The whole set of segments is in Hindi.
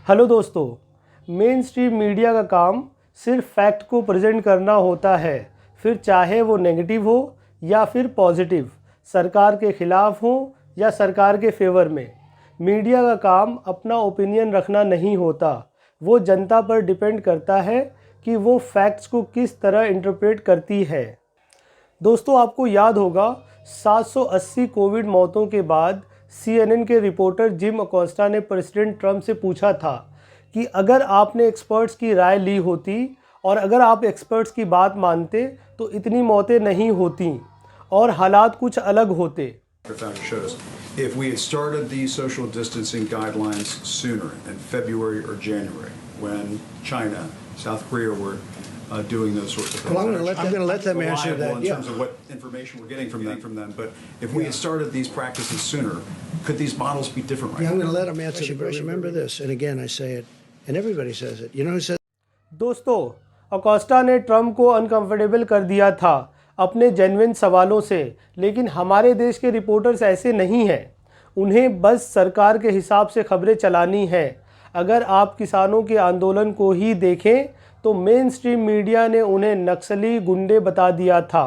हेलो दोस्तों, मेन स्ट्रीम मीडिया का काम सिर्फ फैक्ट को प्रेजेंट करना होता है, फिर चाहे वो नेगेटिव हो या फिर पॉजिटिव, सरकार के ख़िलाफ़ हो या सरकार के फेवर में। मीडिया का काम अपना ओपिनियन रखना नहीं होता, वो जनता पर डिपेंड करता है कि वो फैक्ट्स को किस तरह इंटरप्रेट करती है। दोस्तों, आपको याद होगा 780 कोविड मौतों के बाद CNN के रिपोर्टर जिम अकोस्टा ने प्रेसिडेंट ट्रंप से पूछा था कि अगर आपने एक्सपर्ट्स की राय ली होती और अगर आप एक्सपर्ट्स की बात मानते तो इतनी मौतें नहीं होती और हालात कुछ अलग होते। If we had started these social distancing guidelines sooner in February or January, when China, South Korea were doing those sorts of things. Well, I'm going to let them answer that. In terms of what information we're getting from them. But if we had started these practices sooner, could these models be different right Yeah, I'm now? going to let them answer the question. Remember this, and again I say it, and everybody says it. You know who says? दोस्तों, अकोस्टा ने ट्रंप को अनकंफर्टेबल कर दिया था अपने जेन्युइन सवालों से, लेकिन हमारे देश के रिपोर्टर्स ऐसे नहीं हैं। उन्हें बस सरकार के हिसाब से खबरें चलानी हैं। अगर आप किसानों के आंदोलन को ही देखें तो मेन स्ट्रीम मीडिया ने उन्हें नक्सली गुंडे बता दिया था।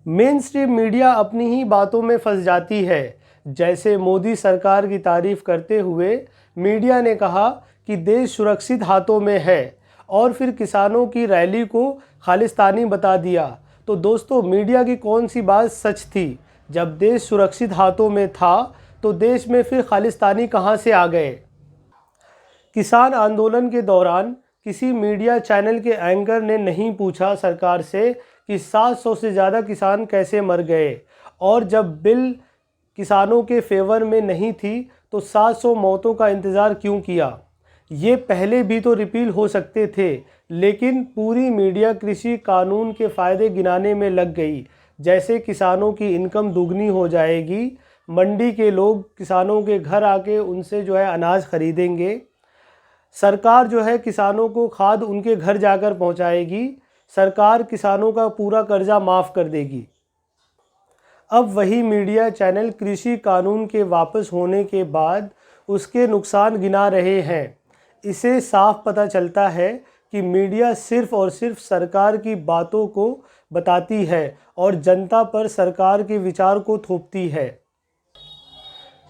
मेन स्ट्रीम मीडिया अपनी ही बातों में फंस जाती है। जैसे मोदी सरकार की तारीफ़ करते हुए मीडिया ने कहा कि देश सुरक्षित हाथों में है और फिर किसानों की रैली को खालिस्तानी बता दिया। तो दोस्तों, मीडिया की कौन सी बात सच थी? जब देश सुरक्षित हाथों में था तो देश में फिर खालिस्तानी कहाँ से आ गए? किसान आंदोलन के दौरान किसी मीडिया चैनल के एंकर ने नहीं पूछा सरकार से कि 700 से ज़्यादा किसान कैसे मर गए, और जब बिल किसानों के फेवर में नहीं थी तो 700 मौतों का इंतज़ार क्यों किया? ये पहले भी तो रिपील हो सकते थे, लेकिन पूरी मीडिया कृषि कानून के फ़ायदे गिनाने में लग गई। जैसे किसानों की इनकम दुगनी हो जाएगी, मंडी के लोग किसानों के घर आके उनसे अनाज ख़रीदेंगे, सरकार किसानों को खाद उनके घर जाकर पहुंचाएगी, सरकार किसानों का पूरा कर्जा माफ़ कर देगी। अब वही मीडिया चैनल कृषि कानून के वापस होने के बाद उसके नुकसान गिना रहे हैं। इसे साफ पता चलता है कि मीडिया सिर्फ़ और सिर्फ सरकार की बातों को बताती है और जनता पर सरकार के विचार को थोपती है।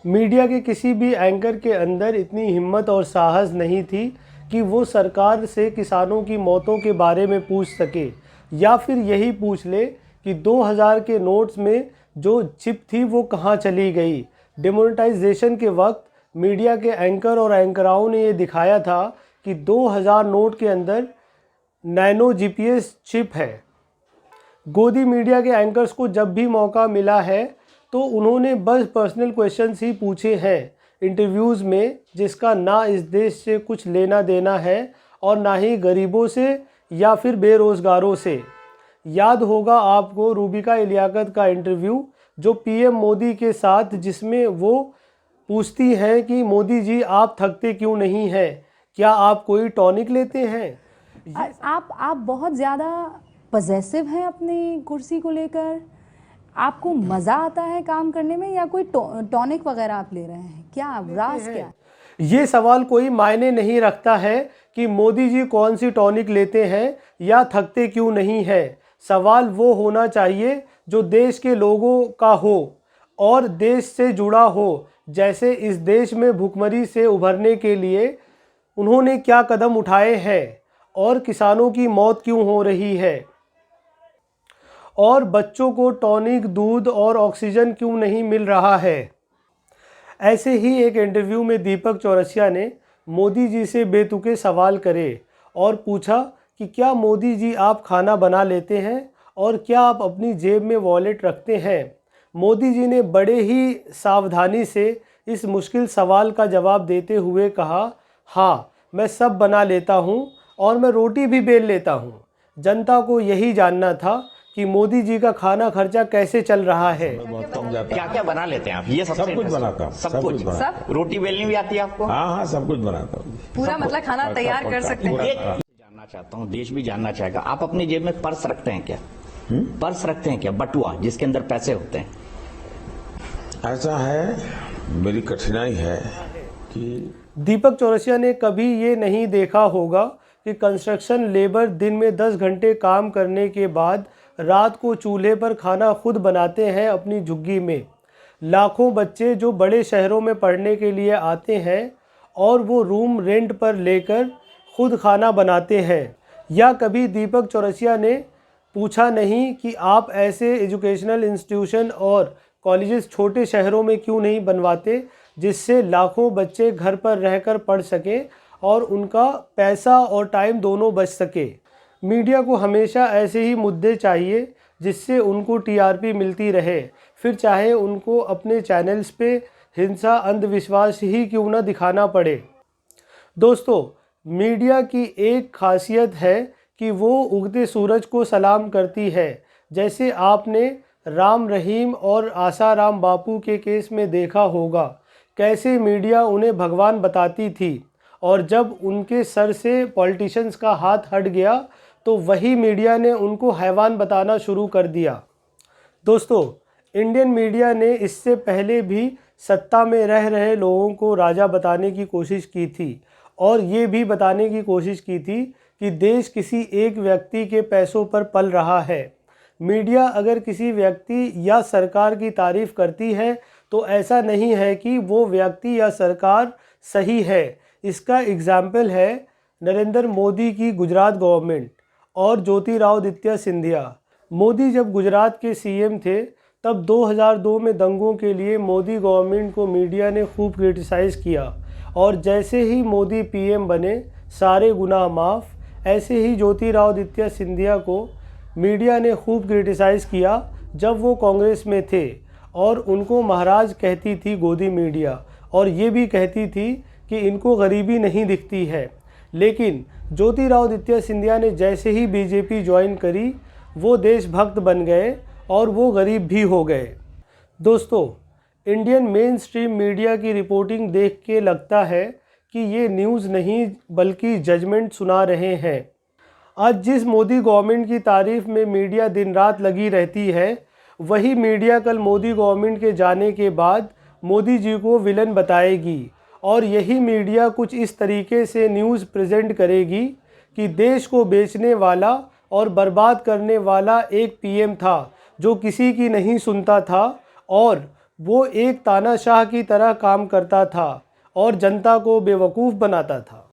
मीडिया के किसी भी एंकर के अंदर इतनी हिम्मत और साहस नहीं थी कि वो सरकार से किसानों की मौतों के बारे में पूछ सके, या फिर यही पूछ ले कि 2000 के नोट्स में जो चिप थी वो कहाँ चली गई। डिमोनेटाइजेशन के वक्त मीडिया के एंकर और एंकराओं ने ये दिखाया था कि 2000 नोट के अंदर नैनो GPS चिप है। गोदी मीडिया के एंकर्स को जब भी मौका मिला है तो उन्होंने बस पर्सनल क्वेश्चंस ही पूछे हैं इंटरव्यूज़ में, जिसका ना इस देश से कुछ लेना देना है और ना ही गरीबों से या फिर बेरोज़गारों से। याद होगा आपको रूबिका इलियाकत का इंटरव्यू जो PM मोदी के साथ, जिसमें वो पूछती हैं कि मोदी जी आप थकते क्यों नहीं हैं, क्या आप कोई टॉनिक लेते हैं? आप बहुत ज़्यादा पॉजेसिव हैं अपनी कुर्सी को लेकर। आपको मज़ा आता है काम करने में या कोई टॉनिक वगैरह आप ले रहे हैं? क्या राज क्या? ये सवाल कोई मायने नहीं रखता है कि मोदी जी कौन सी टॉनिक लेते हैं या थकते क्यों नहीं है। सवाल वो होना चाहिए जो देश के लोगों का हो और देश से जुड़ा हो। जैसे इस देश में भुखमरी से उभरने के लिए उन्होंने क्या कदम उठाए हैं और किसानों की मौत क्यों हो रही है, और बच्चों को टॉनिक, दूध और ऑक्सीजन क्यों नहीं मिल रहा है। ऐसे ही एक इंटरव्यू में दीपक चौरसिया ने मोदी जी से बेतुके सवाल करे और पूछा कि क्या मोदी जी आप खाना बना लेते हैं और क्या आप अपनी जेब में वॉलेट रखते हैं। मोदी जी ने बड़े ही सावधानी से इस मुश्किल सवाल का जवाब देते हुए कहा, हाँ मैं सब बना लेता हूँ और मैं रोटी भी बेल लेता हूँ। जनता को यही जानना था कि मोदी जी का खाना खर्चा कैसे चल रहा है। क्या क्या बना लेते हैं आप? ये सब कुछ बनाता हूँ। सब कुछ सब रोटी बेलनी भी आती है आपको? हाँ, सब कुछ बनाता हूँ। पूरा मतलब खाना तैयार कर सकते हैं। जानना चाहता हूँ, देश भी जानना चाहेगा, आप अपनी जेब में पर्स रखते हैं क्या? पर्स रखते हैं क्या, बटुआ जिसके अंदर पैसे होते हैं? ऐसा है, मेरी कठिनाई है दीपक चौरसिया ने कभी ये नहीं देखा होगा कि कंस्ट्रक्शन लेबर दिन में 10 घंटे काम करने के बाद रात को चूल्हे पर खाना खुद बनाते हैं अपनी झुग्गी में। लाखों बच्चे जो बड़े शहरों में पढ़ने के लिए आते हैं और वो रूम रेंट पर लेकर खुद खाना बनाते हैं। या कभी दीपक चौरसिया ने पूछा नहीं कि आप ऐसे एजुकेशनल इंस्टीट्यूशन और कॉलेजेस छोटे शहरों में क्यों नहीं बनवाते जिससे लाखों बच्चे घर पर रहकर पढ़ सकें और उनका पैसा और टाइम दोनों बच सके। मीडिया को हमेशा ऐसे ही मुद्दे चाहिए जिससे उनको टीआरपी मिलती रहे, फिर चाहे उनको अपने चैनल्स पे हिंसा अंधविश्वास ही क्यों ना दिखाना पड़े। दोस्तों, मीडिया की एक खासियत है कि वो उगते सूरज को सलाम करती है। जैसे आपने राम रहीम और आसाराम बापू के केस में देखा होगा, कैसे मीडिया उन्हें भगवान बताती थी और जब उनके सर से पॉलिटिशियंस का हाथ हट गया तो वही मीडिया ने उनको हैवान बताना शुरू कर दिया। दोस्तों, इंडियन मीडिया ने इससे पहले भी सत्ता में रह रहे लोगों को राजा बताने की कोशिश की थी और ये भी बताने की कोशिश की थी कि देश किसी एक व्यक्ति के पैसों पर पल रहा है। मीडिया अगर किसी व्यक्ति या सरकार की तारीफ़ करती है तो ऐसा नहीं है कि वो व्यक्ति या सरकार सही है। इसका एग्जाम्पल है नरेंद्र मोदी की गुजरात गवर्नमेंट और ज्योतिरादित्य सिंधिया। मोदी जब गुजरात के सीएम थे तब 2002 में दंगों के लिए मोदी गवर्नमेंट को मीडिया ने खूब क्रिटिसाइज़ किया और जैसे ही मोदी पीएम बने सारे गुनाह माफ़। ऐसे ही ज्योतिरादित्य सिंधिया को मीडिया ने खूब क्रिटिसाइज़ किया जब वो कांग्रेस में थे और उनको महाराज कहती थी गोदी मीडिया और ये भी कहती थी कि इनको गरीबी नहीं दिखती है। लेकिन ज्योतिरादित्य सिंधिया ने जैसे ही बीजेपी ज्वाइन करी वो देशभक्त बन गए और वो गरीब भी हो गए। दोस्तों, इंडियन मेन स्ट्रीम मीडिया की रिपोर्टिंग देख के लगता है कि ये न्यूज़ नहीं बल्कि जजमेंट सुना रहे हैं। आज जिस मोदी गवर्नमेंट की तारीफ़ में मीडिया दिन रात लगी रहती है, वही मीडिया कल मोदी गवर्नमेंट के जाने के बाद मोदी जी को विलन बताएगी और यही मीडिया कुछ इस तरीके से न्यूज़ प्रेजेंट करेगी कि देश को बेचने वाला और बर्बाद करने वाला एक पीएम था जो किसी की नहीं सुनता था और वो एक तानाशाह की तरह काम करता था और जनता को बेवकूफ़ बनाता था।